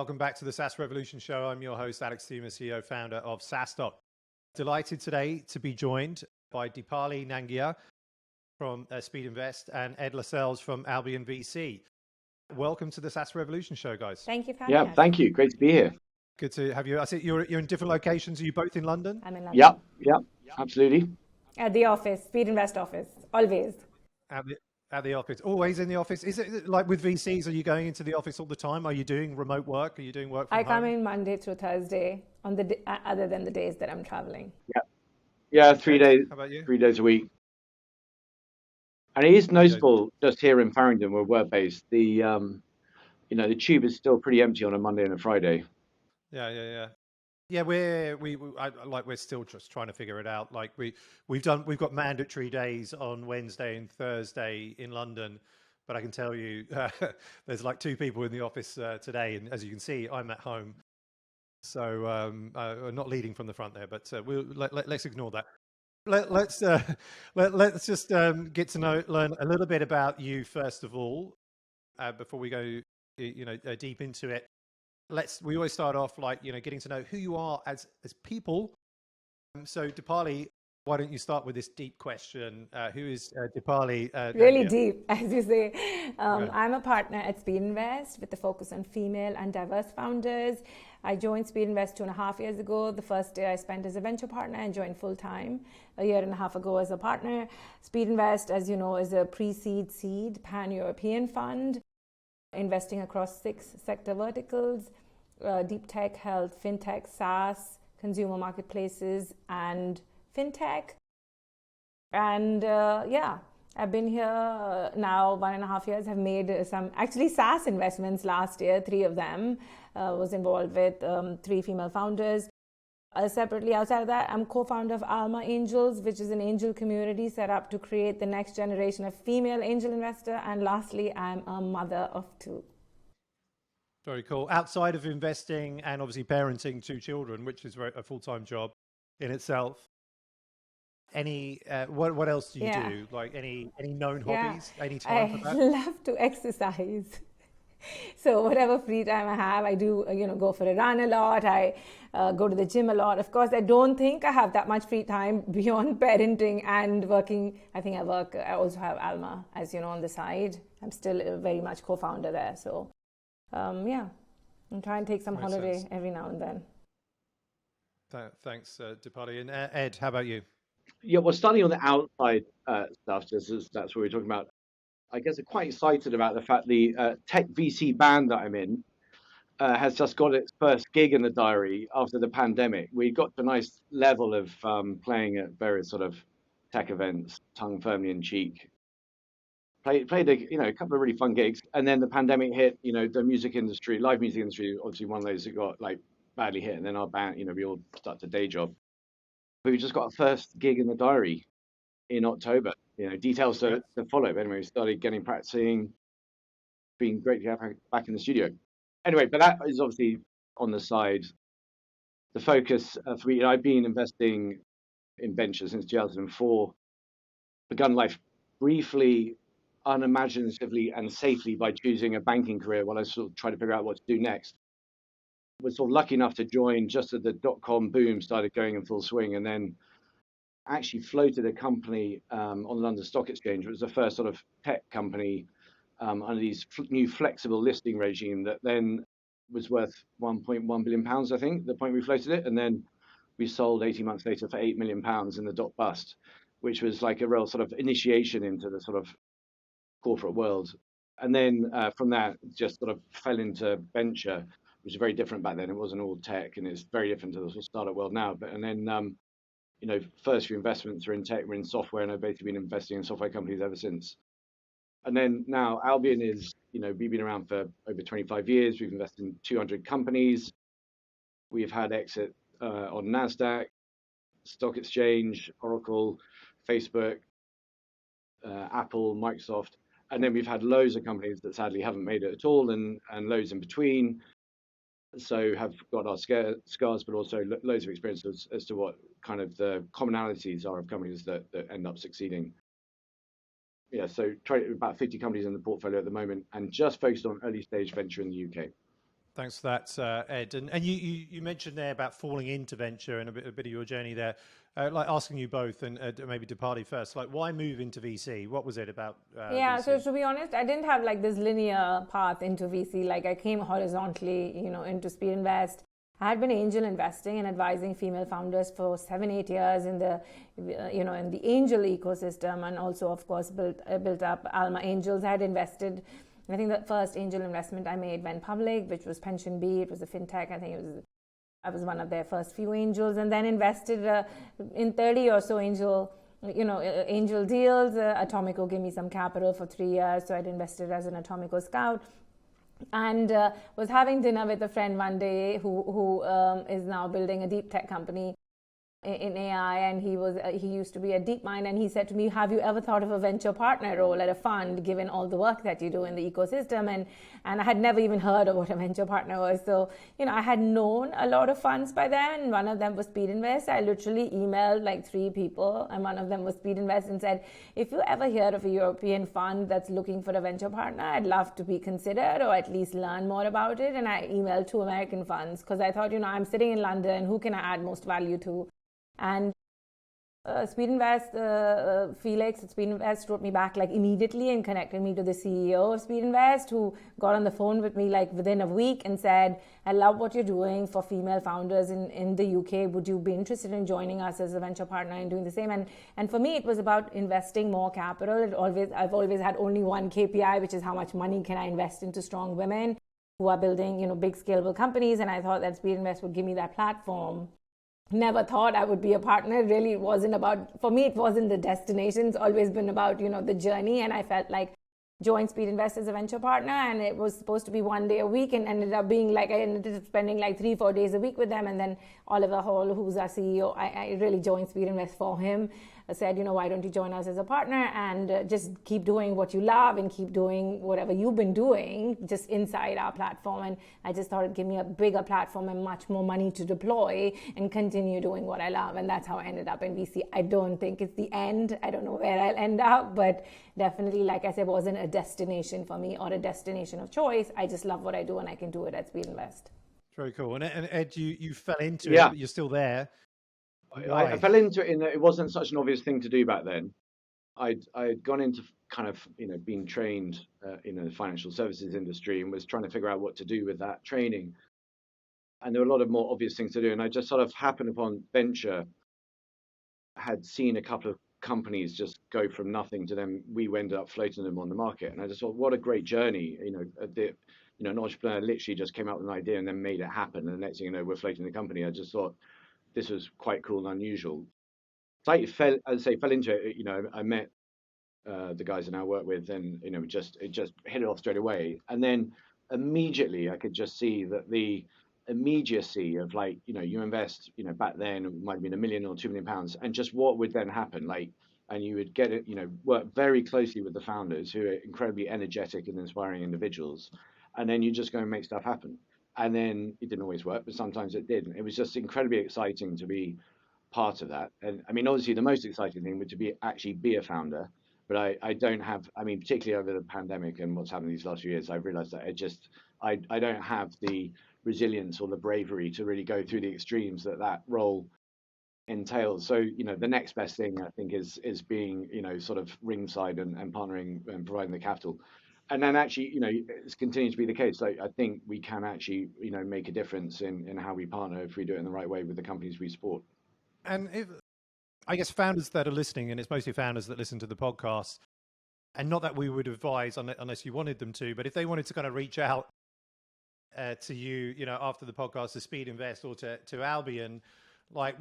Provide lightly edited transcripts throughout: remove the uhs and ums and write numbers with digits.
Welcome back to the SaaS Revolution Show. I'm your host, Alex Theuma, CEO, founder of SaaStock. Delighted today to be joined by Deepali Nangia from Speedinvest and Ed Lascelles from AlbionVC. Welcome to the SaaS Revolution Show, guys. Thank you for having us. Yeah, thank you. Great to be here. Good to have you. I see you're in different locations. Are you both in London? I'm in London. Yep, absolutely. At the office, Speedinvest office, always. At the office, always in the office. Is it like with VCs? Are you going into the office all the time? Are you doing remote work? Are you doing work from home? I come in Monday through Thursday, on the other than the days that I'm traveling. Yeah, 3 days. How about you? 3 days a week. And it is noticeable just here in Farringdon, where we're based. The tube is still pretty empty on a Monday and a Friday. Yeah, we're still just trying to figure it out. Like we've got mandatory days on Wednesday and Thursday in London, but I can tell you there's like 2 people in the office today, and as you can see, I'm at home. So not leading from the front there, but let's ignore that. Let's just get to learn a little bit about you first of all, before we go deep into it. We always start off getting to know who you are as people. So Deepali, why don't you start with this deep question? Who is Deepali? Really deep, as you say. I'm a partner at Speedinvest with the focus on female and diverse founders. I joined Speedinvest 2.5 years ago. The first year I spent as a venture partner and joined full-time a year and a half ago as a partner. Speedinvest, as you know, is a pre-seed seed pan-European fund, investing across 6 sector verticals: deep tech, health, fintech, SaaS, consumer marketplaces, and fintech. And I've been here now 1.5 years. I've made some actually SaaS investments last year, 3 of them. Was involved with 3 female founders. Separately, outside of that, I'm co-founder of Alma Angels, which is an angel community set up to create the next generation of female angel investor. And lastly, I'm a mother of 2. Very cool. Outside of investing and obviously parenting 2 children, which is a full-time job in itself, what else do you do? Like any known hobbies? Any time for that? I love to exercise. So whatever free time I have, I do, go for a run a lot. I go to the gym a lot. Of course, I don't think I have that much free time beyond parenting and working. I also have Alma, as you know, on the side. I'm still very much co-founder there. So, I'm trying to take some holiday every now and then. Thanks, Deepali. And Ed, how about you? Yeah, well, starting on the outside stuff, that's what we're talking about. I guess I'm quite excited about the fact the tech VC band that I'm in has just got its first gig in the diary after the pandemic. We got to a nice level of playing at various sort of tech events, tongue firmly in cheek. Played a couple of really fun gigs, and then the pandemic hit. The live music industry, obviously one of those that got badly hit, and then our band, we all started a day job. But we just got our first gig in the diary in October. Details to follow. But anyway, we started getting practicing. Been great to have back in the studio. Anyway, but that is obviously on the side. The focus for me, I've been investing in ventures since 2004. Begun life briefly, unimaginatively, and safely by choosing a banking career while I sort of tried to figure out what to do next. Was sort of lucky enough to join just as the .com boom started going in full swing, and then actually floated a company on the London Stock Exchange. It was the first sort of tech company under these new flexible listing regime that then was worth £1.1 billion, I think, at the point we floated it. And then we sold 18 months later for £8 million in the dot bust, which was like a real sort of initiation into the sort of corporate world. And then from that, just sort of fell into venture, which was very different back then. It wasn't all tech, and it's very different to the sort of startup world now. And then first few investments are in tech, we're in software, and I've basically been investing in software companies ever since. And then now Albion is, we've been around for over 25 years. We've invested in 200 companies. We've had exit on NASDAQ, Stock Exchange, Oracle, Facebook, Apple, Microsoft. And then we've had loads of companies that sadly haven't made it at all, and loads in between. So have got our scars, but also loads of experience as to what kind of the commonalities are of companies that end up succeeding. Yeah, so about 50 companies in the portfolio at the moment, and just focused on early stage venture in the UK. Thanks for that, Ed. And you mentioned there about falling into venture and a bit of your journey there. Like asking you both, and maybe Deepali first, like why move into VC? What was it about VC? So to be honest, I didn't have like this linear path into VC. Like I came horizontally, into Speedinvest. I had been angel investing and advising female founders for 7-8 years in the, in the angel ecosystem, and also, of course, built up Alma Angels. I had invested. I think the first angel investment I made went public, which was Pension B. It was a fintech. I think I was one of their first few angels, and then invested in 30 or so angel deals. Atomico gave me some capital for 3 years, so I'd invested as an Atomico scout. And was having dinner with a friend one day who is now building a deep tech company in AI, and he used to be at DeepMind, and he said to me, have you ever thought of a venture partner role at a fund, given all the work that you do in the ecosystem? And I had never even heard of what a venture partner was. So, I had known a lot of funds by then. One of them was Speedinvest. I literally emailed like 3 people, and one of them was Speedinvest, and said, if you ever hear of a European fund that's looking for a venture partner, I'd love to be considered, or at least learn more about it. And I emailed 2 American funds, because I thought, I'm sitting in London, who can I add most value to? And Speedinvest, Felix at Speedinvest wrote me back like immediately and connected me to the CEO of Speedinvest, who got on the phone with me like within a week and said, I love what you're doing for female founders in the UK. Would you be interested in joining us as a venture partner and doing the same? And for me, it was about investing more capital. I've always had only one KPI, which is how much money can I invest into strong women who are building, big scalable companies. And I thought that Speedinvest would give me that platform. Never thought I would be a partner. Really, it wasn't about, for me, it wasn't the destination. It's always been about, the journey. And I felt like joined Speedinvest as a venture partner, and it was supposed to be 1 day a week, and ended up being like, I ended up spending like 3-4 days a week with them. And then Oliver Hall, who's our CEO, I really joined Speedinvest for him. I said, why don't you join us as a partner and just keep doing what you love and keep doing whatever you've been doing just inside our platform. And I just thought it'd give me a bigger platform and much more money to deploy and continue doing what I love. And that's how I ended up in VC. I don't think it's the end. I don't know where I'll end up, but definitely, like I said, wasn't a destination for me or a destination of choice. I just love what I do, and I can do it at Speedinvest. Very cool. And Ed, you fell into it, but you're still there. I fell into it in that it wasn't such an obvious thing to do back then. I'd gone into kind of, being trained in the financial services industry and was trying to figure out what to do with that training. And there were a lot of more obvious things to do. And I just sort of happened upon venture, had seen a couple of companies just go from nothing to them. We ended up floating them on the market. And I just thought, what a great journey. An entrepreneur literally just came up with an idea and then made it happen. And the next thing you know, we're floating the company. I just thought, this was quite cool and unusual. So I fell into it. I met the guys I now work with, and it just hit it off straight away. And then immediately I could just see that the immediacy of you invest, back then it might have been £1 million or £2 million, and just what would then happen, and you would get it, work very closely with the founders who are incredibly energetic and inspiring individuals, and then you just go and make stuff happen. And then it didn't always work, but sometimes it did. It was just incredibly exciting to be part of that. And I mean, obviously, the most exciting thing would to be a founder. But I don't have. I mean, particularly over the pandemic and what's happened these last few years, I've realised that I don't have the resilience or the bravery to really go through the extremes that role entails. So the next best thing I think is being sort of ringside and partnering and providing the capital. And then actually, it's continued to be the case. I think we can actually, make a difference in how we partner if we do it in the right way with the companies we support. And I guess founders that are listening, and it's mostly founders that listen to the podcast, and not that we would advise unless you wanted them to, but if they wanted to kind of reach out to you, after the podcast, to Speedinvest or to Albion, why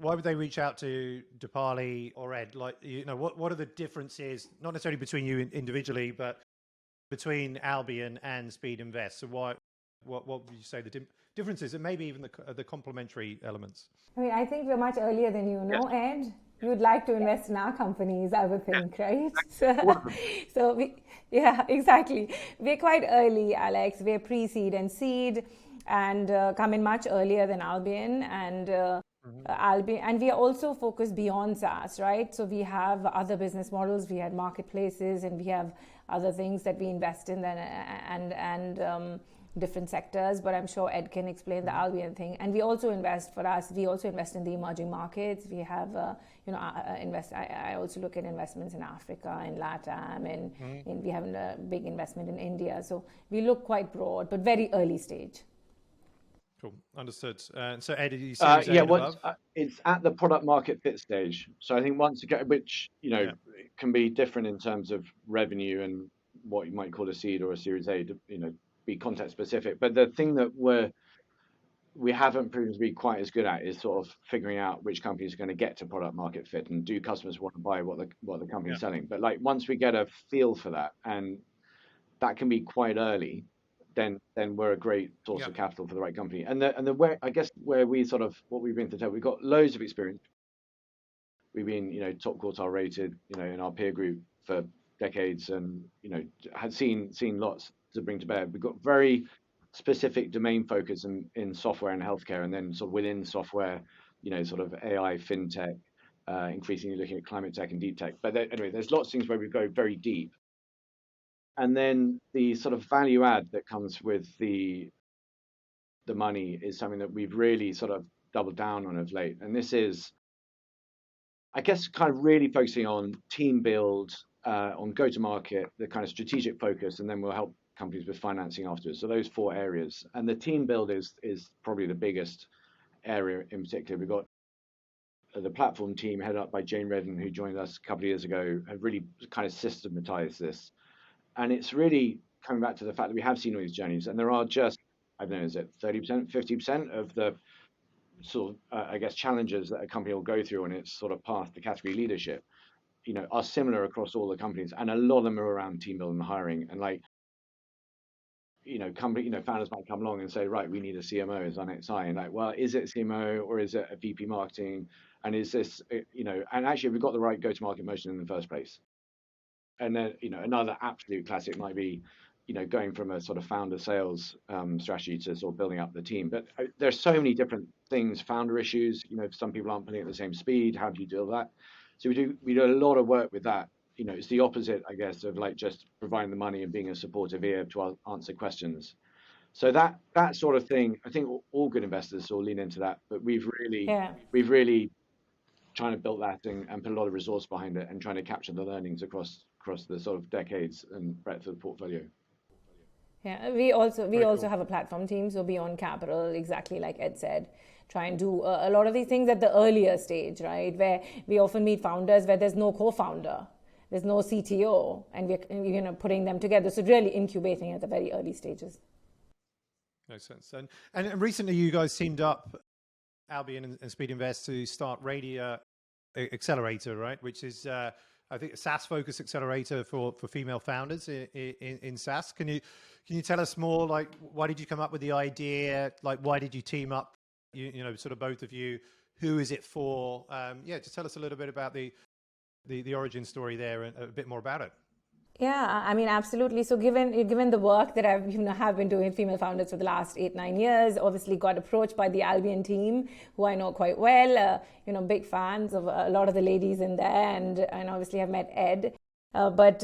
would they reach out to Deepali or Ed? What are the differences, not necessarily between you individually, but between Albion and Speedinvest? So what would you say the differences, and maybe even the complementary elements? I mean, I think we're much earlier than Ed. You'd like to invest in our companies, I would think, right? So exactly. We're quite early, Alex. We're pre-seed and seed, and come in much earlier than Albion and Albion, and we are also focused beyond SaaS, right? So we have other business models, we had marketplaces, and we have other things that we invest in, and different sectors, but I'm sure Ed can explain the Albion thing. And we also invest in the emerging markets. We have, I also look at investments in Africa, in LATAM, and we have a big investment in India. So we look quite broad, but very early stage. Cool, understood. So Ed, you Series A and above? It's at the product market fit stage. So I think once you get, which it can be different in terms of revenue and what you might call a seed or a Series A, to, be context specific. But the thing that we haven't proven to be quite as good at is sort of figuring out which companies are going to get to product market fit, and do customers want to buy what the company's selling. But like once we get a feel for that, and that can be quite early, then we're a great source of capital for the right company. And the where, I guess, where we sort of, what we bring to the table, we've got loads of experience. We've been top quartile rated in our peer group for decades, and had seen lots to bring to bear. We've got very specific domain focus in software and healthcare, and then sort of within software, sort of AI, fintech, increasingly looking at climate tech and deep tech. But anyway, there's lots of things where we go very deep. And then the sort of value add that comes with the money is something that we've really sort of doubled down on of late. And this is, I guess, kind of really focusing on team build, on go-to-market, the kind of strategic focus, and then we'll help companies with financing afterwards. So those 4 areas. And the team build is probably the biggest area in particular. We've got the platform team headed up by Jane Redden, who joined us a couple of years ago, have really kind of systematized this. And it's really coming back to the fact that we have seen all these journeys, and there are just, I don't know, is it 30%, 50% of the sort of, I guess, challenges that a company will go through on its sort of path to category leadership, are similar across all the companies. And a lot of them are around team building and hiring. And like, founders might come along and say, right, we need a CMO as our next hire. And like, well, is it a CMO or is it a VP marketing? And is this, and actually, have we got the right go-to-market motion in the first place? And then, another absolute classic might be, going from a sort of founder sales strategy to sort of building up the team. But there's so many different things, founder issues, some people aren't putting at the same speed. How do you deal with that? So we do a lot of work with that. It's the opposite, I guess, of like just providing the money and being a supportive ear to answer questions. So that sort of thing, I think all good investors will lean into that. But we've really trying to build that thing and put a lot of resource behind it, and trying to capture the learnings across the sort of decades and breadth of the portfolio. Yeah, we also have a platform team, so beyond capital, exactly like Ed said, try and do a lot of these things at the earlier stage, right? Where we often meet founders where there's no co-founder, there's no CTO, and we're putting them together. So really incubating at the very early stages. Makes sense. And recently you guys teamed up, Albion and Speedinvest, to start Radio Accelerator, right? Which is I think a SaaS focused accelerator for female founders in SaaS. Can you tell us more, like, why did you come up with the idea? Like, why did you team up? Sort of both of you. Who is it for? Just tell us a little bit about the origin story there, and a bit more about it. Yeah, I mean, absolutely. So given the work that I've have been doing with female founders for the last 8-9 years, obviously got approached by the Albion team, who I know quite well, big fans of a lot of the ladies in there, and obviously have met Ed. But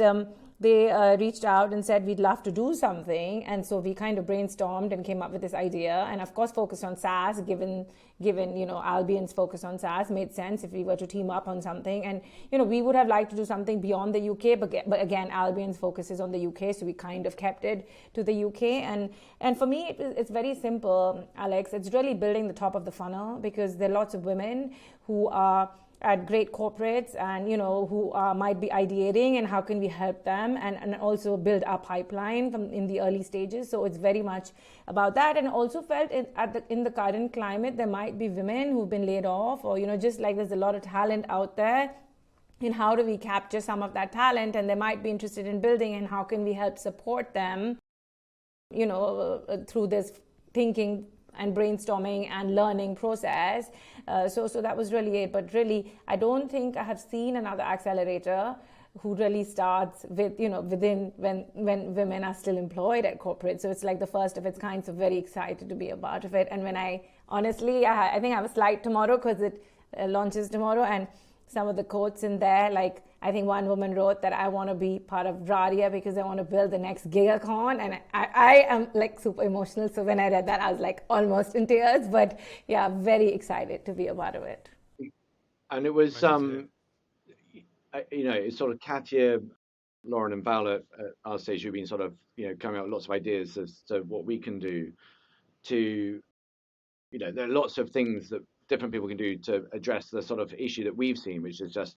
they reached out and said, we'd love to do something. And so we kind of brainstormed and came up with this idea. And of course, focused on SaaS, given Albion's focus on SaaS, made sense if we were to team up on something. And, we would have liked to do something beyond the UK, but again, Albion's focus is on the UK. So we kind of kept it to the UK. And for me, it's very simple, Alex. It's really building the top of the funnel, because there are lots of women who are at great corporates and who might be ideating, and how can we help them and also build our pipeline in the early stages. So it's very much about that. And also felt in the current climate, there might be women who've been laid off, or just like there's a lot of talent out there, and how do we capture some of that talent, and they might be interested in building, and how can we help support them through this thinking and brainstorming and learning process. So that was really it. But really, I don't think I have seen another accelerator who really starts with, within when women are still employed at corporate. So it's like the first of its kind. So very excited to be a part of it. And when I think I have a slide tomorrow, because it launches tomorrow, and some of the quotes in there, like, I think one woman wrote that I want to be part of Radia because I want to build the next GigaCon, and I am like super emotional. So when I read that, I was like almost in tears. But yeah, very excited to be a part of it. And it was, it's sort of Katya, Lauren, and Val at our stage who've been sort of coming up with lots of ideas as to what we can do to, there are lots of things that different people can do to address the sort of issue that we've seen, which is just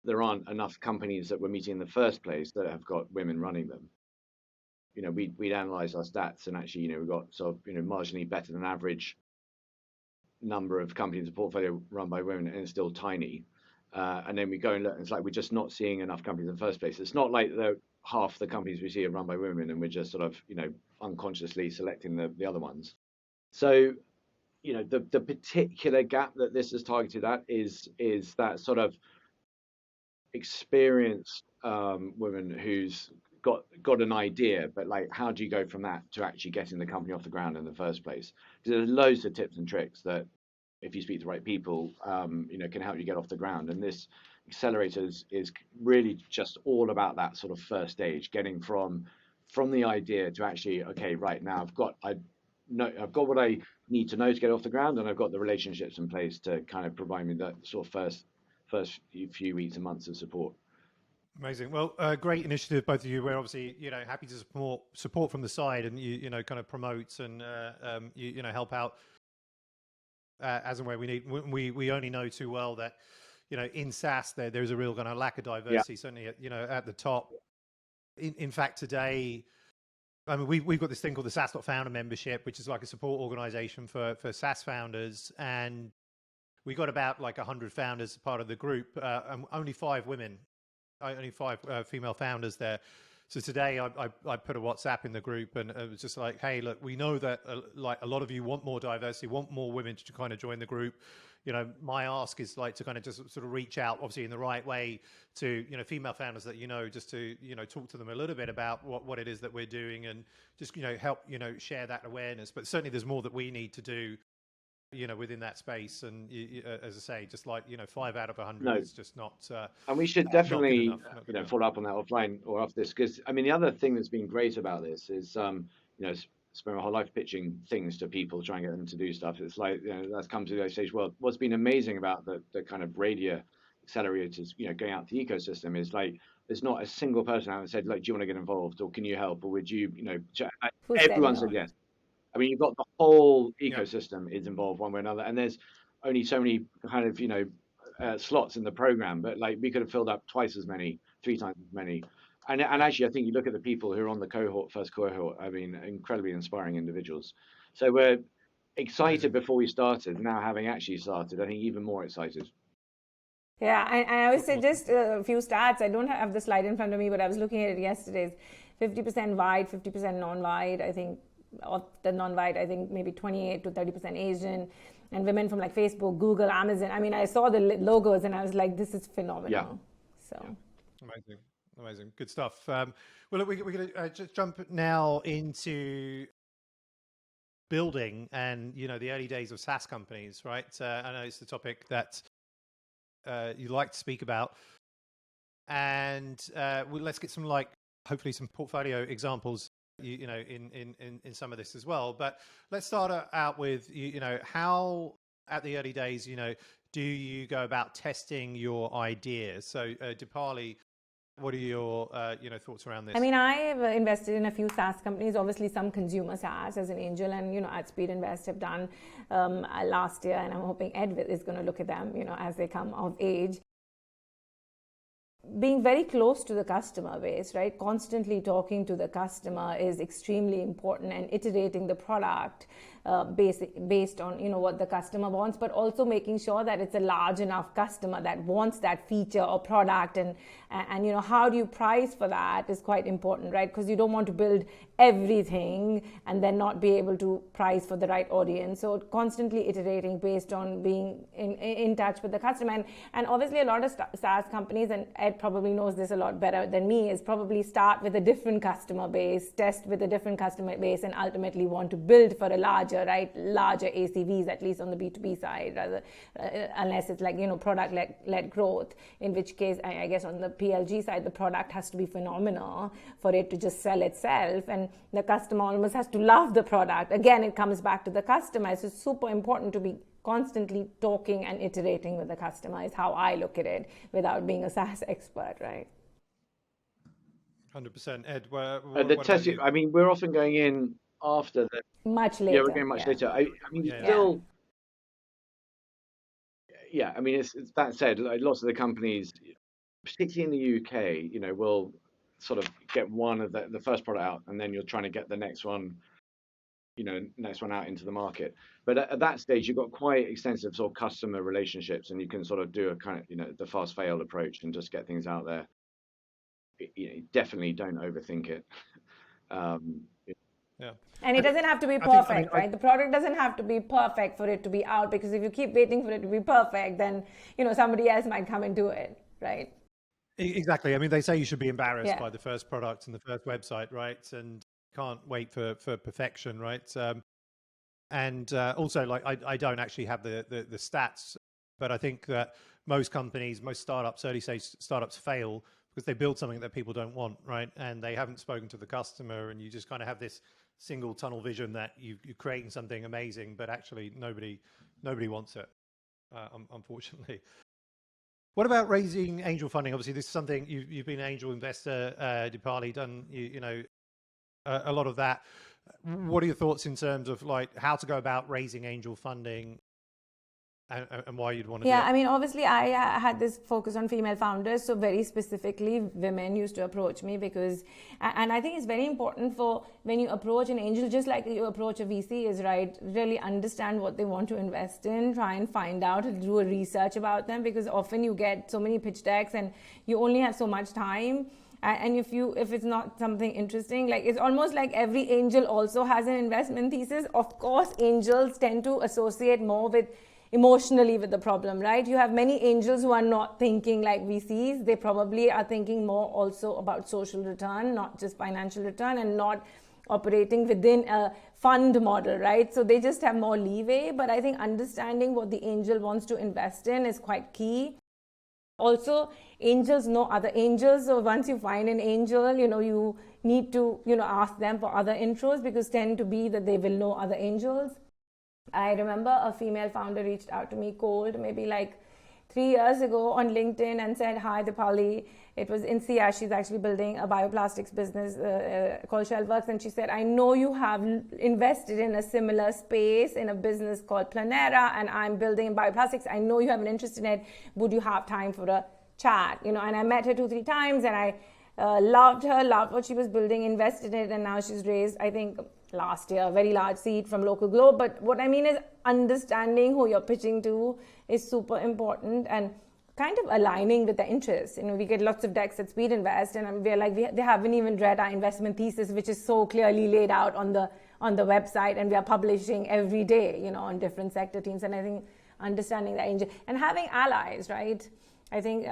there aren't enough companies that we're meeting in the first place that have got women running them. We'd analyze our stats, and actually, we've got sort of, marginally better than average number of companies in the portfolio run by women, and it's still tiny. And then we go and look, and it's like we're just not seeing enough companies in the first place. It's not like half the companies we see are run by women, and we're just sort of, unconsciously selecting the other ones. So, the particular gap that this is targeted at is that sort of experienced woman who's got an idea, but like, how do you go from that to actually getting the company off the ground in the first place? Because there's loads of tips and tricks that, if you speak to the right people, can help you get off the ground. And this accelerator is really just all about that sort of first stage, getting from the idea to actually, okay, right now I've got what I need to know to get off the ground, and I've got the relationships in place to kind of provide me that sort of first few weeks and months of support. Amazing. Well, great initiative, both of you. We're obviously, happy to support from the side, and kind of promote and help out as and where we need. We only know too well that in SaaS there's a real kind of lack of diversity, certainly at the top. In fact, today, I mean, we've got this thing called the SaaStock founder membership, which is like a support organization for SaaS founders, and we got about like 100 founders as part of the group, and only 5 women. Only 5 female founders there. So today I put a WhatsApp in the group, and it was just like, hey, look, we know that like a lot of you want more diversity, want more women to kind of join the group. My ask is like to kind of just sort of reach out, obviously in the right way, to female founders that just to talk to them a little bit about what it is that we're doing, and just help share that awareness. But certainly there's more that we need to do within that space, and as I say, just like 5 out of 100 is just not. And we should definitely follow up on that offline or after this, because I mean the other thing that's been great about this is spend my whole life pitching things to people, trying to get them to do stuff. It's like that's come to the stage. Well, what's been amazing about the kind of Radia accelerators, going out to the ecosystem is like there's not a single person out that said like, do you want to get involved, or can you help, or would you everyone said yes. I mean, you've got the whole ecosystem is involved one way or another, and there's only so many kind of slots in the program, but like we could have filled up 3 times as many. And actually, I think you look at the people who are on the first cohort. I mean, incredibly inspiring individuals. So we're excited before we started. Now, having actually started, I think even more excited. Yeah, I would say just a few stats. I don't have the slide in front of me, but I was looking at it yesterday. 50% white, 50% non-white. I think. Of the non-white, I think maybe 28 to 30% Asian, and women from like Facebook, Google, Amazon. I mean, I saw the logos and I was like, this is phenomenal. Yeah. So amazing, good stuff. Well, look, we're going to just jump now into building and the early days of SaaS companies, right? I know it's the topic that you like to speak about, and let's get some hopefully some portfolio examples. In some of this as well, but let's start out with how at the early days do you go about testing your ideas? So Deepali, what are your thoughts around this? I mean, I have invested in a few SaaS companies, obviously some consumer SaaS as an angel, and at Speedinvest have done last year, and I'm hoping Ed is going to look at them as they come of age. Being very close to the customer base, right? Constantly talking to the customer is extremely important, and iterating the product based on what the customer wants, but also making sure that it's a large enough customer that wants that feature or product, and how do you price for that is quite important, right? Because you don't want to build everything and then not be able to price for the right audience. So constantly iterating based on being in touch with the customer, and obviously a lot of SaaS companies, and Ed probably knows this a lot better than me, is probably start with a different customer base, test with a different customer base, and ultimately want to build for a larger larger, right? Larger ACVs, at least on the B2B side, rather, unless it's like, product-led growth, in which case, I guess on the PLG side, the product has to be phenomenal for it to just sell itself. And the customer almost has to love the product. Again, it comes back to the customer. So it's super important to be constantly talking and iterating with the customer is how I look at it without being a SaaS expert, right? 100%. Ed, the testing, I mean, we're often going in after the... Much later. Yeah, we're going much later. I mean, still... Yeah, I mean, it's that said, like, lots of the companies, particularly in the UK, will sort of get one of the first product out, and then you're trying to get the next one out into the market. But at that stage, you've got quite extensive sort of customer relationships, and you can sort of do a kind of, the fast fail approach and just get things out there. Definitely don't overthink it. Yeah. And it doesn't have to be perfect, right? The product doesn't have to be perfect for it to be out, because if you keep waiting for it to be perfect, then, somebody else might come and do it, right? Exactly. I mean, they say you should be embarrassed by the first product and the first website, right? And can't wait for perfection, right? And also, like, I don't actually have the stats, but I think that most companies, most startups, early stage startups fail because they build something that people don't want, right? And they haven't spoken to the customer, and you just kind of have this single tunnel vision that you're creating something amazing, but actually nobody wants it, unfortunately. What about raising angel funding? Obviously, this is something you've been an angel investor, Deepali, done a lot of that. What are your thoughts in terms of like how to go about raising angel funding and why you'd want to do it? I mean, obviously I had this focus on female founders. So very specifically, women used to approach me because, and I think it's very important for when you approach an angel, just like you approach a VC is, right, really understand what they want to invest in, try and find out, do a research about them, because often you get so many pitch decks and you only have so much time. And if it's not something interesting, like it's almost like every angel also has an investment thesis. Of course, angels tend to associate more emotionally with the problem, right? You have many angels who are not thinking like VCs. They probably are thinking more also about social return, not just financial return, and not operating within a fund model, right? So they just have more leeway. But I think understanding what the angel wants to invest in is quite key. Also, angels know other angels. So once you find an angel, you need to, ask them for other intros, because tend to be that they will know other angels. I remember a female founder reached out to me cold, maybe like 3 years ago on LinkedIn, and said, "Hi, Deepali." It was in SIA. She's actually building a bioplastics business called Shellworks. And she said, "I know you have invested in a similar space in a business called Planera, and I'm building in bioplastics. I know you have an interest in it. Would you have time for a chat?" And I met her 2-3 times, and I loved her, loved what she was building, invested in it. And now she's raised, I think, last year, a very large seed from Local Globe. But what I mean is understanding who you're pitching to is super important, and kind of aligning with the interests. We get lots of decks at Speedinvest, and we're like, they haven't even read our investment thesis, which is so clearly laid out on the website, and we are publishing every day, on different sector teams. And I think understanding the angel and having allies, right? I think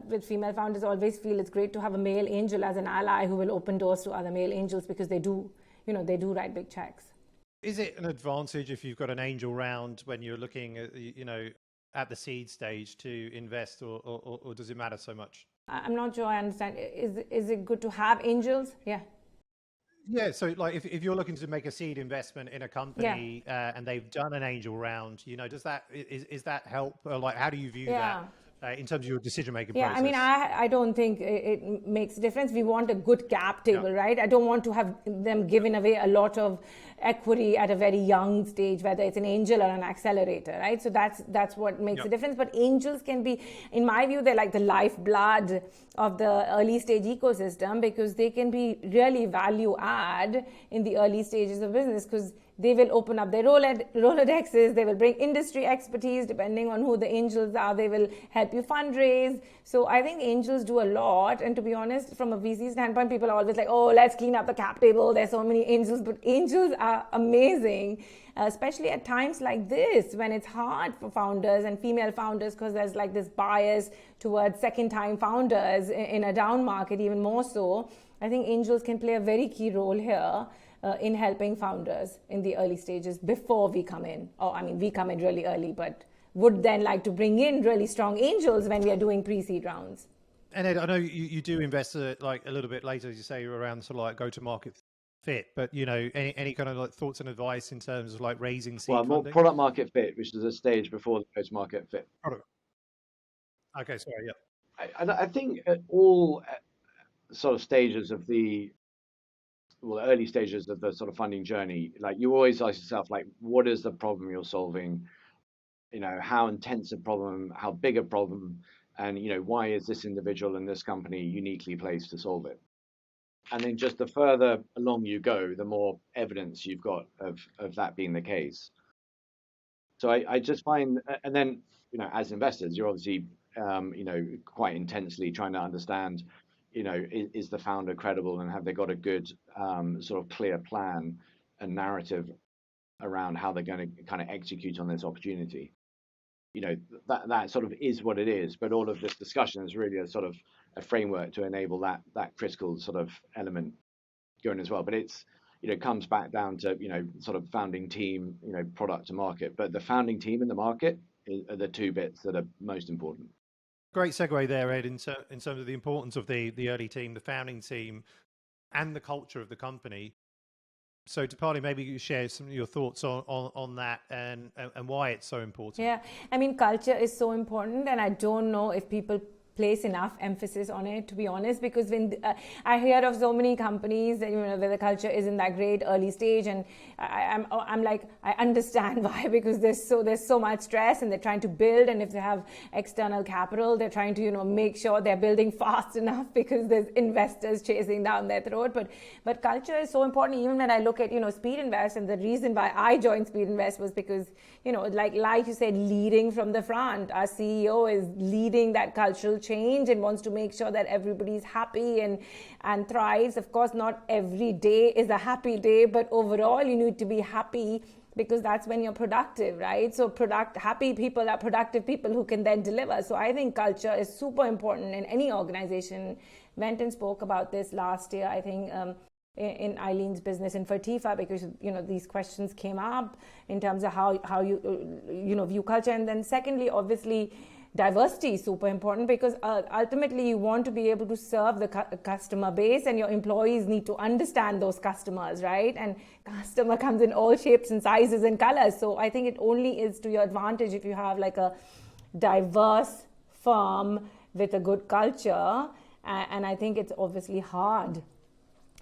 with female founders, always feel it's great to have a male angel as an ally who will open doors to other male angels, because they do write big checks. Is it an advantage if you've got an angel round when you're looking at, at the seed stage to invest, or does it matter so much? I'm not sure I understand. Is it good to have angels? Yeah. Yeah. So like if you're looking to make a seed investment in a company and they've done an angel round, does that, is that help? Or like, how do you view that? In terms of your decision-making process? I mean, I don't think it makes a difference. We want a good cap table, right? I don't want to have them giving away a lot of equity at a very young stage, whether it's an angel or an accelerator, right? So that's what makes a difference. But angels can be, in my view, they're like the lifeblood of the early stage ecosystem, because they can be really value add in the early stages of business, because they will open up their Rolodexes, they will bring industry expertise, depending on who the angels are, they will help you fundraise. So I think angels do a lot. And to be honest, from a VC standpoint, people are always like, oh, let's clean up the cap table, there's so many angels. But angels are amazing, especially at times like this, when it's hard for founders and female founders, because there's like this bias towards second-time founders in a down market, even more so. I think angels can play a very key role here. in helping founders in the early stages before we come in. Or I mean, we come in really early, but would then like to bring in really strong angels when we are doing pre-seed rounds. And Ed, I know you do invest like a little bit later, as you say, around sort of like go-to-market fit, but you know, any kind of like thoughts and advice in terms of like raising seed more funding? product market fit, which is a stage before the go-to-market fit. Product. Okay, sorry, yeah. I think at all sort of stages of the early stages of the sort of funding journey, like you always ask yourself, like, what is the problem you're solving? You know, how intense a problem, how big a problem, and you know, why is this individual and this company uniquely placed to solve it? And then just the further along you go, the more evidence you've got of that being the case. So I just find, and then, you know, as investors, you're obviously, you know, quite intensely trying to understand, you know, is the founder credible and have they got a good sort of clear plan and narrative around how they're going to kind of execute on this opportunity. You know, that sort of is what it is, but all of this discussion is really a sort of a framework to enable that critical sort of element going as well. But it's, you know, comes back down to, you know, sort of founding team, you know, product to market. But the founding team and the market are the two bits that are most important. Great segue there, Ed, in terms of the importance of the early team, the founding team, and the culture of the company. So, Deepali, maybe you share some of your thoughts on that and why it's so important. Yeah, I mean, culture is so important, and I don't know if people place enough emphasis on it, to be honest, because when I hear of so many companies that, you know, where the culture isn't that great early stage, and I'm like, I understand why, because there's so much stress and they're trying to build, and if they have external capital, they're trying to, you know, make sure they're building fast enough because there's investors chasing down their throat. But culture is so important. Even when I look at, you know, Speedinvest, and the reason why I joined Speedinvest was because, you know, like you said, leading from the front. Our CEO is leading that cultural change and wants to make sure that everybody's happy and thrives. Of course, not every day is a happy day, but overall you need to be happy, because that's when you're productive, right? So happy people are productive people who can then deliver. So I think culture is super important in any organization. Went and spoke about this last year, I think, in Eileen's business in Fertifa, because, you know, these questions came up in terms of how you know, view culture. And then secondly, obviously, diversity is super important, because ultimately you want to be able to serve the customer base, and your employees need to understand those customers, right? And customer comes in all shapes and sizes and colors. So I think it only is to your advantage if you have like a diverse firm with a good culture. And I think it's obviously hard.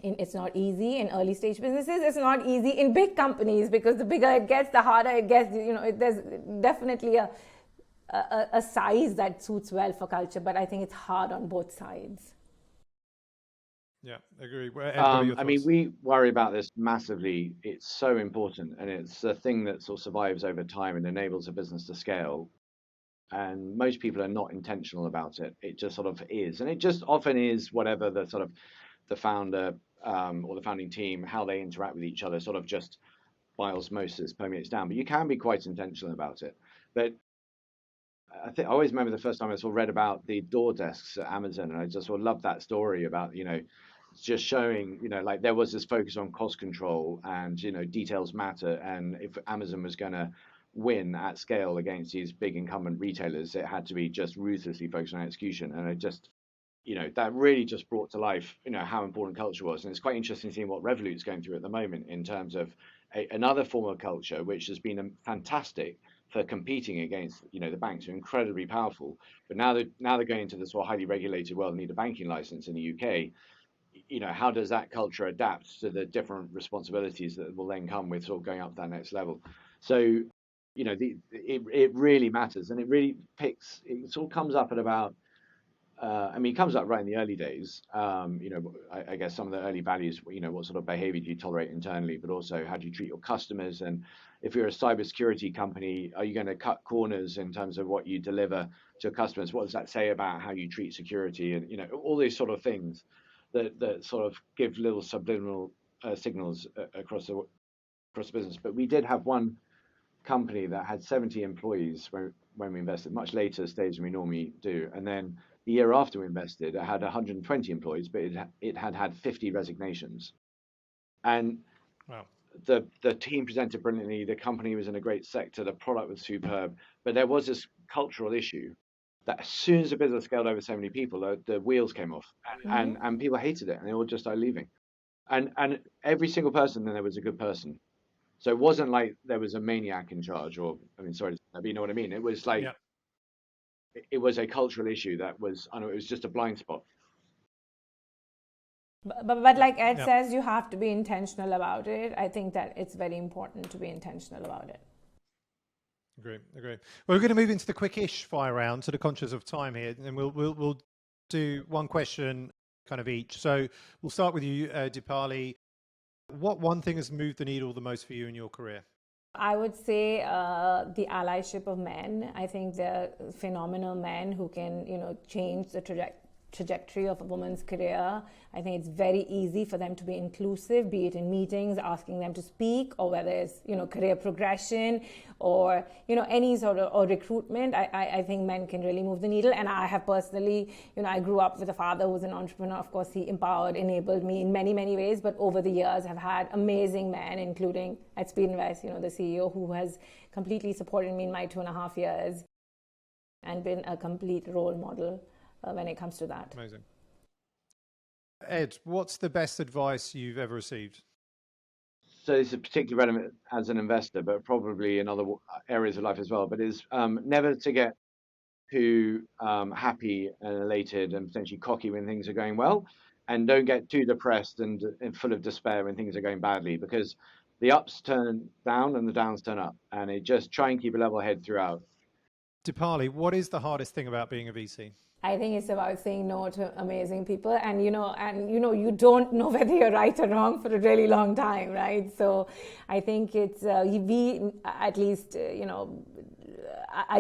It's not easy in early stage businesses. It's not easy in big companies, because the bigger it gets, the harder it gets. You know, there's definitely a size that suits well for culture, but I think it's hard on both sides. Yeah, I agree. I mean, we worry about this massively. It's so important, and it's a thing that sort of survives over time and enables a business to scale. And most people are not intentional about it. It just sort of is, and it just often is whatever the sort of the founder or the founding team, how they interact with each other, sort of just by osmosis permeates down. But you can be quite intentional about it. But I always remember the first time I sort of read about the door desks at Amazon, and I just sort of loved that story about, you know, just showing, you know, like there was this focus on cost control, and, you know, details matter. And if Amazon was going to win at scale against these big incumbent retailers, it had to be just ruthlessly focused on execution. And it just, you know, that really just brought to life, you know, how important culture was. And it's quite interesting seeing what Revolut's going through at the moment in terms of another form of culture, which has been fantastic for competing against, you know, the banks are incredibly powerful. But now they're going into this sort of highly regulated world and need a banking license in the UK. You know, how does that culture adapt to the different responsibilities that will then come with sort of going up to that next level? So, you know, it really matters, and it sort of comes up at about, I mean, it comes up right in the early days. You know, I guess some of the early values, you know, what sort of behavior do you tolerate internally, but also how do you treat your customers? And if you're a cybersecurity company, are you going to cut corners in terms of what you deliver to customers? What does that say about how you treat security? And, you know, all these sort of things that sort of give little subliminal signals across the business. But we did have one company that had 70 employees when we invested, much later stage than we normally do. And then the year after we invested, it had 120 employees, but it had 50 resignations. And Wow. The team presented brilliantly. The company was in a great sector. The product was superb, but there was this cultural issue that as soon as the business scaled over so many people, the wheels came off, and people hated it, and they all just started leaving. And every single person then there was a good person. So it wasn't like there was a maniac in charge, or I mean, sorry, but you know what I mean. It was like it was a cultural issue that was, I know, it was just a blind spot. But like Ed says, you have to be intentional about it. I think that it's very important to be intentional about it. Agree. Well, we're going to move into the quick-ish fire round, sort of conscious of time here, and we'll do one question kind of each. So we'll start with you, Deepali. What one thing has moved the needle the most for you in your career? I would say the allyship of men. I think they're phenomenal men who can, change the trajectory of a woman's career. I think it's very easy for them to be inclusive, be it in meetings, asking them to speak, or whether it's, career progression or, any sort of or recruitment. I think men can really move the needle. And I have personally, I grew up with a father who was an entrepreneur. Of course, he empowered, enabled me in many, many ways. But over the years, I've had amazing men, including at Speedinvest, the CEO, who has completely supported me in my 2.5 years and been a complete role model when it comes to that. Amazing. Ed, what's the best advice you've ever received? So this is particularly relevant as an investor, but probably in other areas of life as well. But is never to get too happy and elated and potentially cocky when things are going well, and don't get too depressed and full of despair when things are going badly, because the ups turn down and the downs turn up, and it just try and keep a level head throughout. Deepali, what is the hardest thing about being a VC? I think it's about saying no to amazing people, and you don't know whether you're right or wrong for a really long time, right? So I think it's I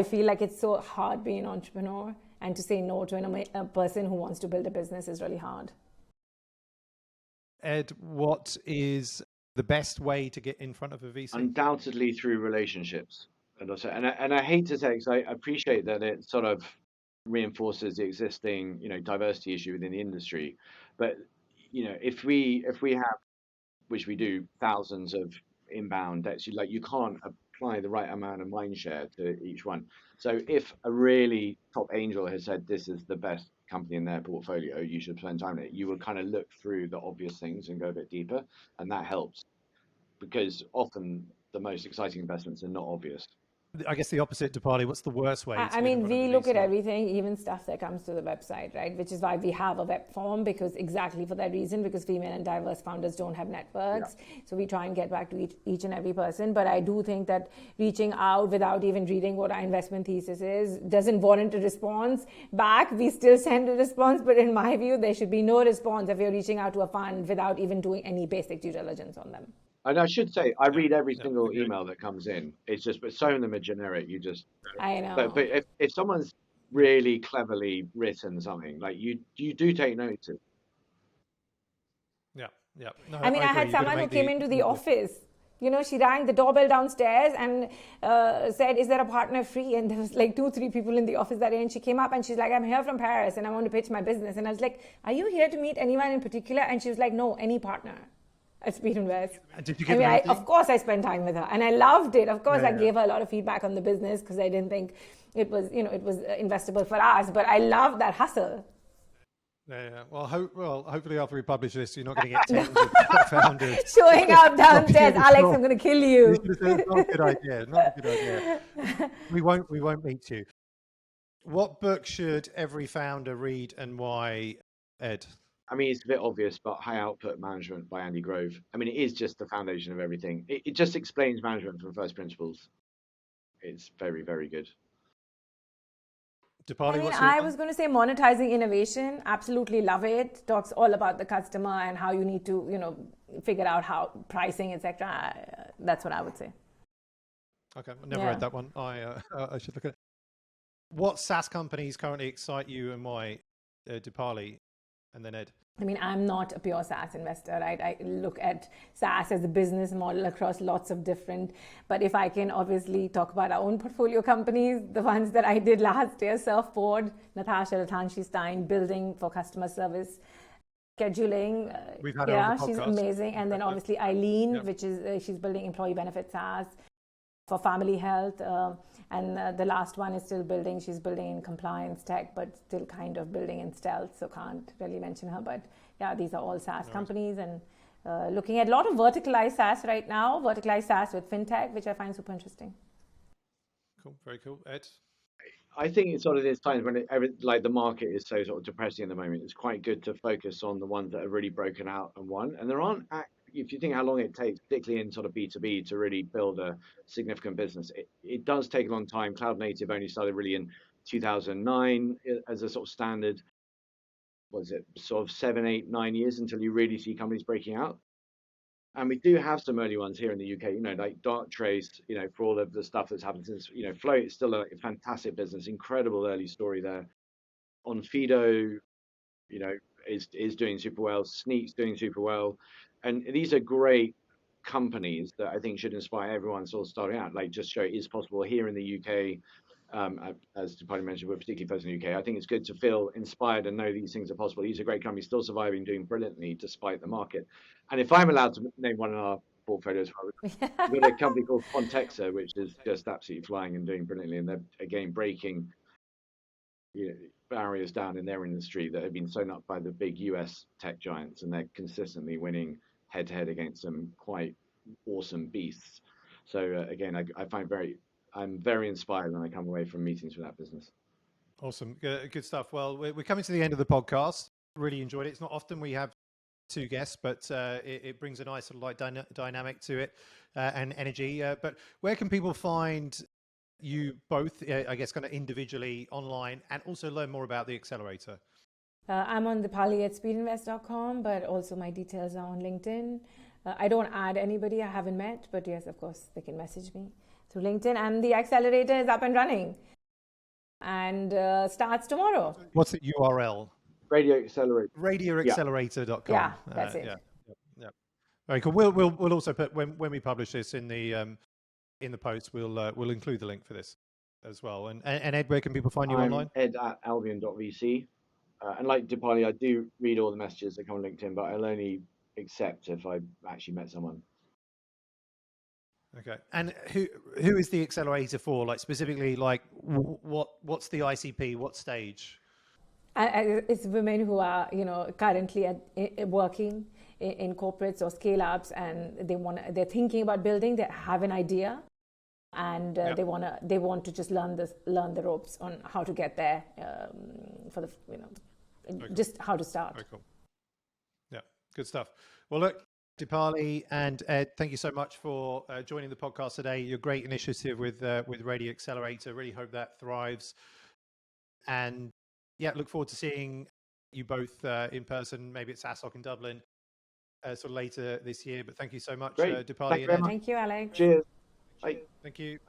feel like it's so hard being an entrepreneur, and to say no to a person who wants to build a business is really hard. Ed, what is the best way to get in front of a VC? Undoubtedly through relationships, and I hate to say, because I appreciate that it sort of reinforces the existing, diversity issue within the industry. But, if we have, which we do, thousands of inbound debts, you can't apply the right amount of mind share to each one. So if a really top angel has said this is the best company in their portfolio, you should spend time in it, you would kind of look through the obvious things and go a bit deeper. And that helps, because often the most exciting investments are not obvious. I guess the opposite, Deepali. What's the worst way? I mean, we look at everything, even stuff that comes to the website, right? Which is why we have a web form, because exactly for that reason, because female and diverse founders don't have networks. Yeah. So we try and get back to each and every person. But I do think that reaching out without even reading what our investment thesis is doesn't warrant a response back. We still send a response, but in my view, there should be no response if you're reaching out to a fund without even doing any basic due diligence on them. And I should say, I read every single email that comes in. It's just, but some of them are generic. I know. But if someone's really cleverly written something, like you do take notice. Yeah. No, I had someone who came into the office. She rang the doorbell downstairs and said, "Is there a partner free?" And there was like 2-3 people in the office that day. And she came up and she's like, "I'm here from Paris and I want to pitch my business." And I was like, "Are you here to meet anyone in particular?" And she was like, "No, any partner at Speedinvest." Did you get of course I spent time with her and I loved it. Of course, I gave her a lot of feedback on the business because I didn't think it was, it was investable for us, but I love that hustle. Yeah. Well, hopefully after we publish this, you're not going to get tens of founders showing up downstairs. Alex, I'm going to kill you. Not a good idea. Not a good idea. We won't meet you. What book should every founder read and why, Ed? I mean, it's a bit obvious, but High Output Management by Andy Grove. I mean, it is just the foundation of everything. It just explains management from first principles. It's very, very good. Deepali, I was going to say Monetizing Innovation. Absolutely love it. Talks all about the customer and how you need to, figure out how pricing, etc. That's what I would say. Okay, I've never read that one. I should look at it. What SaaS companies currently excite you and why, Deepali? And then Ed. I mean, I'm not a pure SaaS investor, right? I look at SaaS as a business model across lots of different, but if I can obviously talk about our own portfolio companies, the ones that I did last year, Surfboard, Natasha Latanshi-Stein, building for customer service scheduling. We've had her on the she's podcast. amazing. And then obviously Eileen, Yeah. which is she's building employee benefit SaaS for family health. And the last one is still building. She's building in compliance tech, but still kind of building in stealth. So can't really mention her. But yeah, these are all SaaS companies, and looking at a lot of verticalized SaaS right now. Verticalized SaaS with fintech, which I find super interesting. Cool, very cool. Ed? I think it's sort of these times when like the market is so sort of depressing at the moment. It's quite good to focus on the ones that have really broken out and won. And there aren't, if you think how long it takes, particularly in sort of B2B, to really build a significant business, it does take a long time. Cloud native only started really in 2009 as a sort of standard. Was it sort of 7, 8, 9 years until you really see companies breaking out? And we do have some early ones here in the UK, like Darktrace, for all of the stuff that's happened since, Float is still a fantastic business, incredible early story there. Onfido, is doing super well. Sneak's doing super well. And these are great companies that I think should inspire everyone sort of starting out, like just show it is possible here in the UK. As Deepali mentioned, we're particularly focused in the UK. I think it's good to feel inspired and know these things are possible. These are great companies still surviving, doing brilliantly despite the market. And if I'm allowed to name one in our portfolios, we've got a company called Quantexa, which is just absolutely flying and doing brilliantly. And they're, again, breaking barriers down in their industry that have been sewn up by the big US tech giants. And they're consistently winning head to head against some quite awesome beasts. So again, I'm very inspired when I come away from meetings with that business. Awesome. Good stuff. Well, we're coming to the end of the podcast. Really enjoyed it. It's not often we have two guests, but it brings a nice sort of like dynamic to it and energy. But where can people find you both, I guess, kind of individually online, and also learn more about the accelerator? I'm on Deepali at speedinvest.com, but also my details are on LinkedIn. I don't add anybody I haven't met, but yes, of course, they can message me through LinkedIn, and the accelerator is up and running and starts tomorrow. What's the URL? Radio Accelerator. RadioAccelerator.com. Yeah, that's it. Yeah. Very cool. We'll also put when we publish this in the post, we'll include the link for this as well. And Ed, where can people find you online? Ed at AlbionVC. And like Deepali, I do read all the messages that come on LinkedIn, but I'll only accept if I've actually met someone. Okay. And who is the accelerator for? Like specifically, like what's the ICP? What stage? It's women who are, currently working in corporates or scale-ups, and they're thinking about building. They have an idea, and they want to just learn the ropes on how to get there. Just how to start. Very cool. Yeah, good stuff. Well, look, Deepali and Ed, thank you so much for joining the podcast today. Your great initiative with Radio Accelerator. Really hope that thrives. And yeah, look forward to seeing you both in person, maybe at SaaStock in Dublin, sort of later this year. But thank you so much, Deepali and Ed. Thank you, Alex. Cheers. Bye. Thank you.